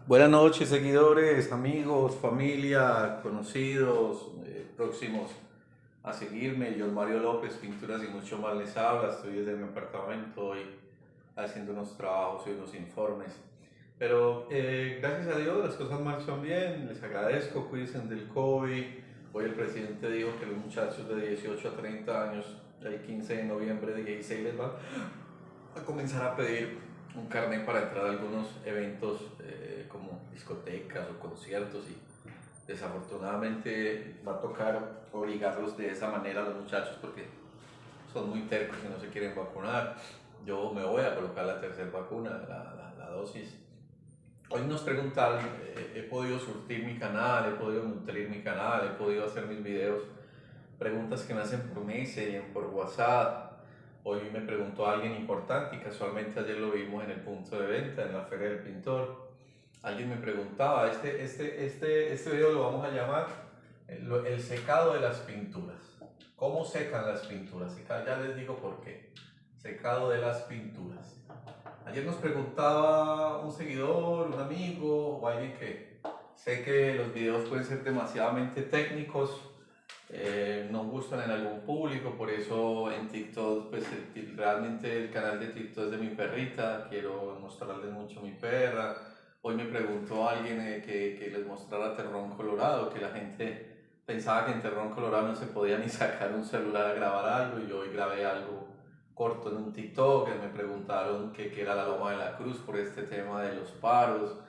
Buenas noches, seguidores, amigos, familia, conocidos, próximos a seguirme. Yo, Mario López, Pinturas y mucho más les habla. Estoy desde mi apartamento hoy haciendo unos trabajos y unos informes. Pero gracias a Dios las cosas marchan bien. Les agradezco, cuídense del COVID. Hoy el presidente dijo que los muchachos de 18 a 30 años, el 15 de noviembre de 16 les va a comenzar a pedir un carnet para entrar a algunos eventos como discotecas o conciertos y desafortunadamente va a tocar obligarlos de esa manera a los muchachos porque son muy tercos y no se quieren vacunar. Yo me voy a colocar la tercera vacuna, la dosis. Hoy nos preguntaron, he podido surtir mi canal, he podido nutrir mi canal, he podido hacer mis videos, preguntas que me hacen por Messenger, por WhatsApp. Hoy me preguntó alguien importante y casualmente ayer lo vimos en el punto de venta, en la Feria del Pintor. Alguien me preguntaba, este video lo vamos a llamar el secado de las pinturas. ¿Cómo secan las pinturas? Ya les digo por qué. Secado de las pinturas. Ayer nos preguntaba un seguidor, un amigo o alguien que sé que los videos pueden ser demasiadamente técnicos, no gustan en algún público, por eso en TikTok, pues realmente el canal de TikTok es de mi perrita, quiero mostrarles mucho a mi perra. Hoy me preguntó alguien que les mostrara Terrón Colorado, que la gente pensaba que en Terrón Colorado no se podía ni sacar un celular a grabar algo, y yo hoy grabé algo corto en un TikTok. Me preguntaron qué era la Loma de la Cruz por este tema de los paros,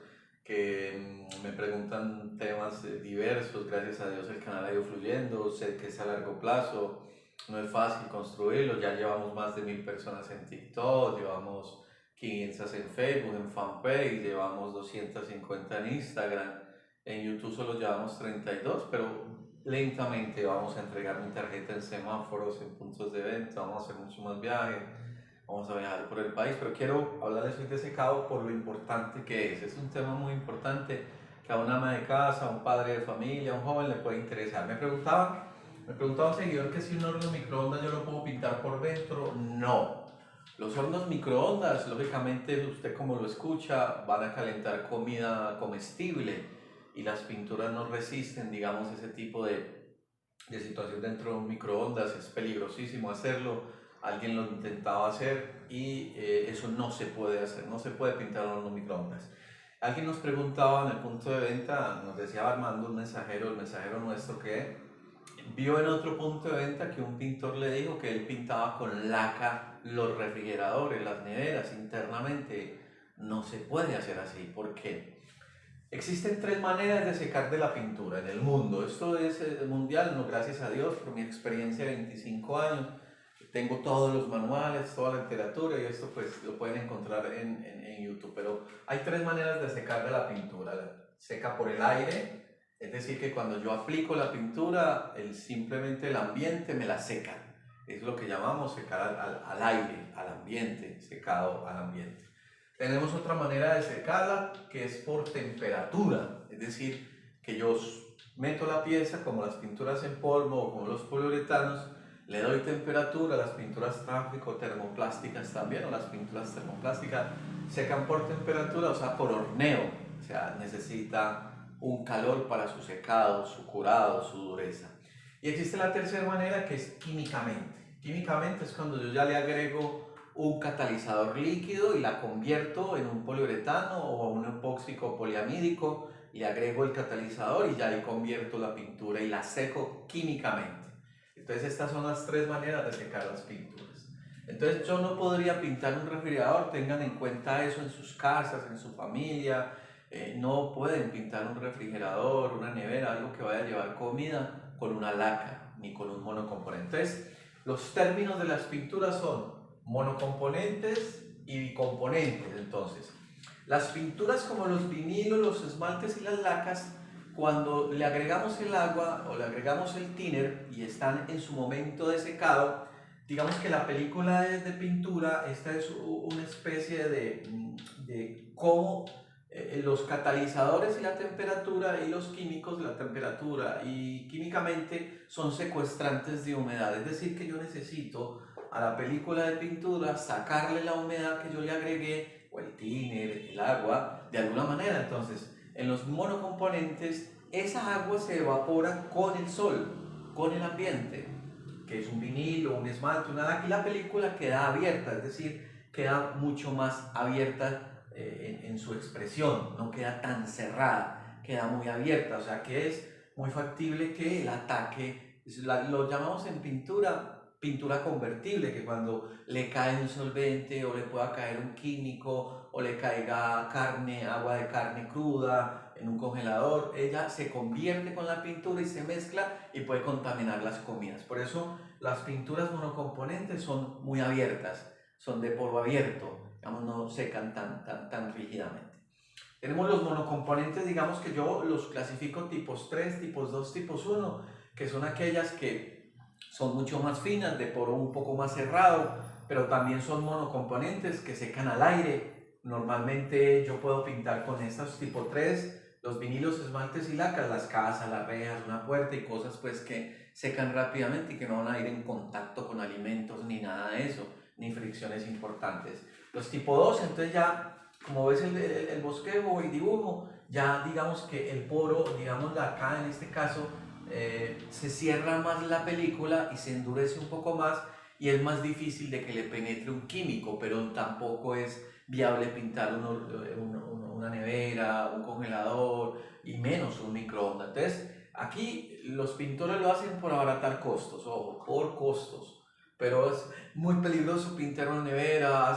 que me preguntan temas diversos. Gracias a Dios el canal ha ido fluyendo, sé que es a largo plazo, no es fácil construirlo. Ya llevamos más de 1000 personas en TikTok, llevamos 500 en Facebook, en fanpage, llevamos 250 en Instagram, en YouTube solo llevamos 32, pero lentamente vamos a entregar mi tarjeta en semáforos, en puntos de venta, vamos a hacer mucho más viajes, vamos a viajar por el país. Pero quiero hablarles hoy de secado por lo importante que es un tema muy importante que a una ama de casa, a un padre de familia, a un joven le puede interesar. Me preguntaba un seguidor que si un horno microondas yo lo puedo pintar por dentro. No. Los hornos microondas, lógicamente, usted como lo escucha, van a calentar comida comestible y las pinturas no resisten, digamos, ese tipo de situación dentro de un microondas. Es peligrosísimo hacerlo. Alguien lo intentaba hacer y eso no se puede hacer, no se puede pintar en un microondas. Alguien nos preguntaba en el punto de venta, nos decía Armando, un mensajero, el mensajero nuestro, que vio en otro punto de venta que un pintor le dijo que él pintaba con laca los refrigeradores, las neveras internamente. No se puede hacer así. ¿Por qué? Existen tres maneras de secar de la pintura en el mundo. Esto es mundial, no, gracias a Dios, por mi experiencia de 25 años. Tengo todos los manuales, toda la literatura, y esto pues lo pueden encontrar en YouTube. Pero hay tres maneras de secar de la pintura. Seca por el aire, es decir, que cuando yo aplico la pintura, simplemente el ambiente me la seca. Es lo que llamamos secar al aire, al ambiente, secado al ambiente. Tenemos otra manera de secarla, que es por temperatura, es decir, que yo meto la pieza como las pinturas en polvo o como los poliuretanos, le doy temperatura. Las pinturas tráfico termoplásticas también, o las pinturas termoplásticas secan por temperatura, o sea, por horneo, o sea, necesita un calor para su secado, su curado, su dureza. Y existe la tercera manera, que es químicamente. Químicamente es cuando yo ya le agrego un catalizador líquido y la convierto en un poliuretano o un epóxico poliamídico, le agrego el catalizador y ya ahí convierto la pintura y la seco químicamente. Entonces estas son las tres maneras de secar las pinturas. Entonces yo no podría pintar un refrigerador, tengan en cuenta eso en sus casas, en su familia. No pueden pintar un refrigerador, una nevera, algo que vaya a llevar comida con una laca ni con un monocomponente. Entonces los términos de las pinturas son monocomponentes y bicomponentes. Entonces, las pinturas como los vinilos, los esmaltes y las lacas, cuando le agregamos el agua o le agregamos el thinner y están en su momento de secado, digamos que la película de pintura, esta es una especie de cómo los catalizadores y la temperatura y los químicos, la temperatura y químicamente son secuestrantes de humedad. Es decir, que yo necesito a la película de pintura sacarle la humedad que yo le agregué o el thinner, el agua, de alguna manera. Entonces, en los monocomponentes, esa agua se evapora con el sol, con el ambiente, que es un vinilo, un esmalte, una, y la película queda abierta, es decir, queda mucho más abierta en su expresión, no queda tan cerrada, queda muy abierta, o sea que es muy factible que el ataque, lo llamamos en pintura convertible, que cuando le cae un solvente o le pueda caer un químico o le caiga carne, agua de carne cruda en un congelador, ella se convierte con la pintura y se mezcla y puede contaminar las comidas. Por eso las pinturas monocomponentes son muy abiertas, son de polvo abierto, digamos, no secan tan rígidamente. Tenemos los monocomponentes, digamos que yo los clasifico tipos 3, tipos 2, tipos 1, que son aquellas que son mucho más finas, de poro un poco más cerrado, pero también son monocomponentes que secan al aire. Normalmente yo puedo pintar con estas tipo 3, los vinilos, esmaltes y lacas, las casas, las rejas, una puerta y cosas pues que secan rápidamente y que no van a ir en contacto con alimentos ni nada de eso, ni fricciones importantes. Los tipo 2, entonces ya, como ves el bosquejo y dibujo, ya digamos que el poro, digamos acá en este caso, se cierra más la película y se endurece un poco más y es más difícil de que le penetre un químico, pero tampoco es viable pintar una nevera, un congelador y menos un microondas. Entonces, aquí los pintores lo hacen por abaratar costos, ojo, por costos, pero es muy peligroso pintar una nevera,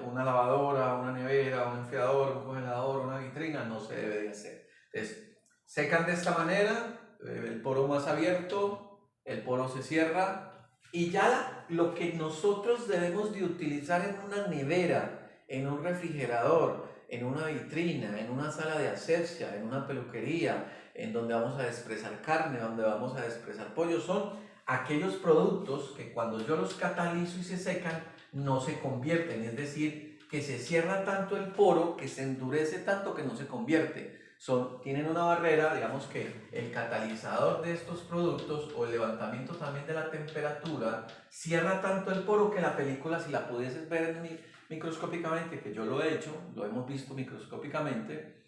una lavadora, una nevera, un enfriador, un congelador, una vitrina, no se debe de hacer. Entonces, secan de esta manera, el poro más abierto, el poro se cierra y ya lo que nosotros debemos de utilizar en una nevera, en un refrigerador, en una vitrina, en una sala de asepsia, en una peluquería, en donde vamos a despresar carne, donde vamos a despresar pollo, son aquellos productos que cuando yo los catalizo y se secan, no se convierten, es decir, que se cierra tanto el poro, que se endurece tanto que no se convierte. Tienen una barrera, digamos que el catalizador de estos productos o el levantamiento también de la temperatura cierra tanto el poro que la película, si la pudieses ver microscópicamente, que yo lo he hecho, lo hemos visto microscópicamente,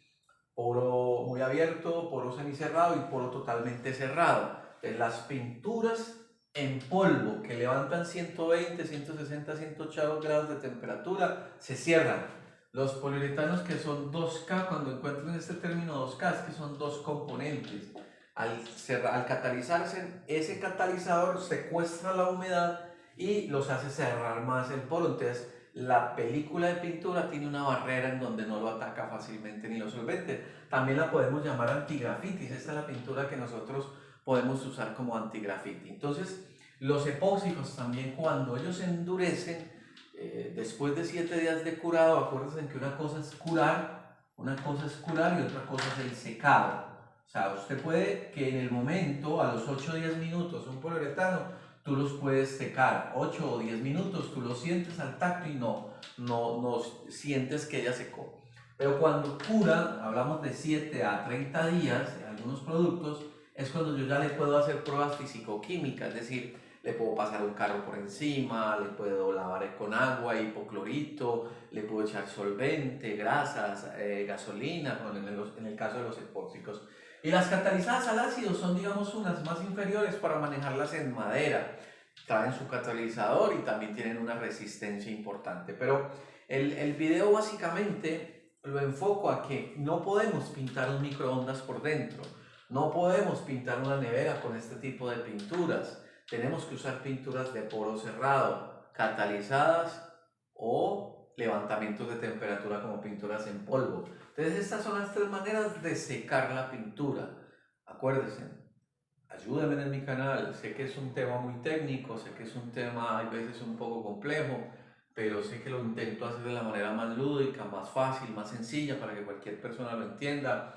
poro muy abierto, poro semicerrado y poro totalmente cerrado. Las pinturas en polvo que levantan 120, 160, 180 grados de temperatura se cierran. Los poliuretanos que son 2K, cuando encuentren este término 2K, es que son dos componentes. Al catalizarse, ese catalizador secuestra la humedad y los hace cerrar más el poro. Entonces, la película de pintura tiene una barrera en donde no lo ataca fácilmente ni lo solvente. También la podemos llamar antigrafitis. Esta es la pintura que nosotros podemos usar como antigrafiti. Entonces, los epóxicos también, cuando ellos se endurecen, después de 7 días de curado, acuérdense que una cosa es curar y otra cosa es el secado. O sea, usted puede que en el momento, a los 8 o 10 minutos, un poliuretano, tú los puedes secar, 8 o 10 minutos, tú los sientes al tacto y no sientes que ya secó. Pero cuando cura, hablamos de 7 a 30 días, en algunos productos, es cuando yo ya le puedo hacer pruebas físico-químicas, es decir, le puedo pasar un carro por encima, le puedo lavar con agua, hipoclorito, le puedo echar solvente, grasas, gasolina, en el caso de los epóxicos. Y las catalizadas al ácido son, digamos, unas más inferiores para manejarlas en madera. Traen su catalizador y también tienen una resistencia importante. Pero el video básicamente lo enfoco a que no podemos pintar un microondas por dentro. No podemos pintar una nevera con este tipo de pinturas. Tenemos que usar pinturas de poro cerrado, catalizadas o levantamientos de temperatura como pinturas en polvo. Entonces estas son las 3 maneras de secar la pintura. Acuérdense, ayúdenme en mi canal. Sé que es un tema muy técnico, sé que es un tema a veces un poco complejo, pero sé que lo intento hacer de la manera más lúdica, más fácil, más sencilla para que cualquier persona lo entienda.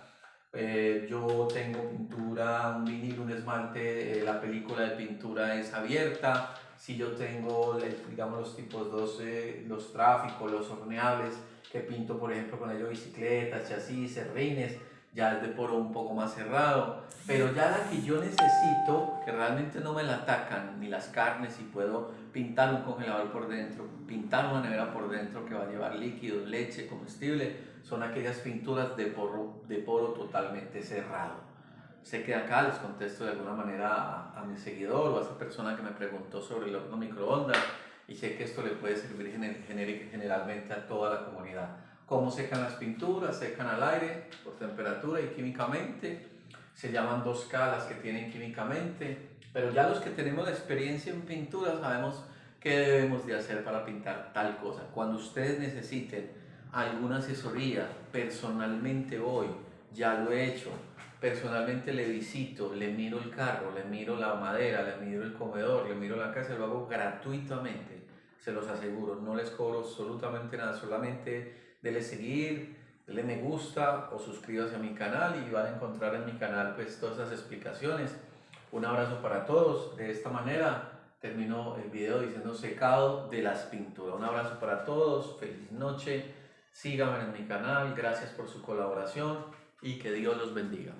Yo tengo pintura, un vinilo, un esmalte, la película de pintura es abierta. Si yo tengo, digamos, los tipos 12, los tráficos, los horneables, que pinto, por ejemplo, con ellos bicicletas, chasis, serrines, ya es de poro un poco más cerrado, pero ya la que yo necesito, que realmente no me la atacan ni las carnes y puedo pintar un congelador por dentro, pintar una nevera por dentro que va a llevar líquidos, leche, comestible, son aquellas pinturas de poro totalmente cerrado. Sé que acá les contesto de alguna manera a mi seguidor o a esa persona que me preguntó sobre el horno microondas y sé que esto le puede servir generalmente a toda la comunidad. ¿Cómo secan las pinturas? Secan al aire, por temperatura y químicamente. Se llaman 2K las que tienen químicamente, pero ya los que tenemos la experiencia en pintura sabemos qué debemos de hacer para pintar tal cosa. Cuando ustedes necesiten alguna asesoría, personalmente voy, ya lo he hecho, personalmente le visito, le miro el carro, le miro la madera, le miro el comedor, le miro la casa, lo hago gratuitamente, se los aseguro, no les cobro absolutamente nada, solamente denle seguir, denle me gusta o suscríbase a mi canal y van a encontrar en mi canal pues todas esas explicaciones. Un abrazo para todos, de esta manera termino el video diciendo secado de las pinturas. Un abrazo para todos, feliz noche, síganme en mi canal, gracias por su colaboración y que Dios los bendiga.